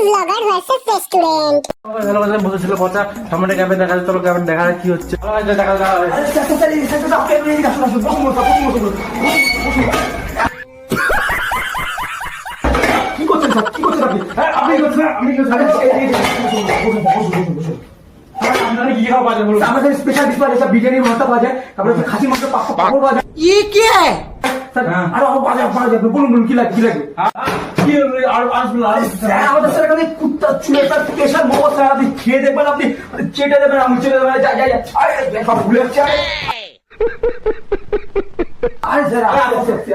Blogger versus restaurant. ভালো কথা বলেছিল কথা সামনে ক্যাবে দেখা যাচ্ছে, ক্যাবে দেখা যায় কি হচ্ছে। কি করছেন স্যার, কি করছেন আপনি? আপনি করছেন, আপনি আমাদের স্পেশাল ডিশ পাওয়া যায়, বিরিয়ানি ভাতা পাওয়া যায়, তারপরে খাসি মাংস পাপড় পাওয়া যায়। ये क्या है? আরো পাওয়া যায়, পাওয়া যায়। বলুন বলুন কি লাগে, কি লাগে? আমাদের স্যার এখানে কুত্তা চুলে স্যার স্পেশাল মোমো স্যার, আপনি খেয়ে দেখবেন, আপনি চেটে দেবেন, আমি চেটে দেবেন। যাই যাই আরে সব ভুলে যাচ্ছে। আরে স্যার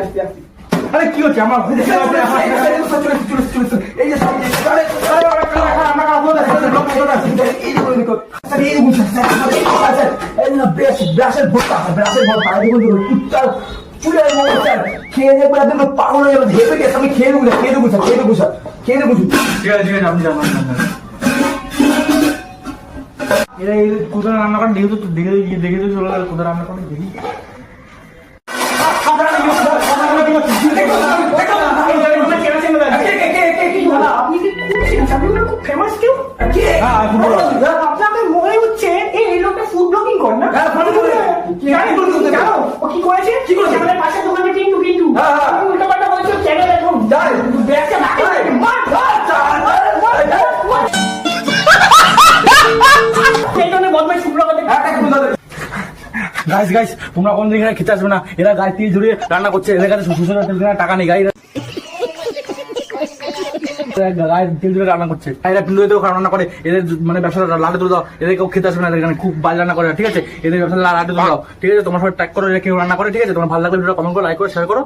আস্তে। আরে কি হচ্ছে আমার? এই যে খেয়ে দেখবো একদম পাগল হয়ে যাবে, ভেবে গেছে। আমি খেয়ে দেবো, খেয়ে দেবো স্যার, খেয়ে দেবো স্যার, খেয়ে দেবো। ঠিক আছে আপনি জানান। এরা এই কোথায় রান্না করেন দেখে তো দেখে তো চলে গেল, কোথায় রান্না করেন দেখি। আপনাদের মনে হচ্ছে এই লোকটা ফুড ব্লগিং করে না? ও কি করেছে? কি করেছে? আমাদের পাশের দোকানে কিন্তু উল্টো পাল্টা বলেছে, চ্যানেল এখন গাইস তোমরা কোন দিকে খেতে আসবে না, এরা গায়ে তিল ঝুড়িয়ে রান্না করছে, এদের কাছে শ্বশুর টাকা নেই, গায়ে তিল ঝুড়িয়ে রান্না করছে। এরা কিন্তু এদেরও রান্না করে, এদের মানে ব্যবসা লাটে তুলে দাও, এদের কেউ খেতে আসবে না, এদের খুব বাজে রান্না করে, ঠিক আছে? এদের ব্যবসা লাটে তুলে দাও, ঠিক আছে? তোমার সবাই ট্যাগ করে কেউ রান্না করে, ঠিক আছে? তোমার ভালো লাগলে কমেন্ট করো, লাইক করো, শেয়ার করো।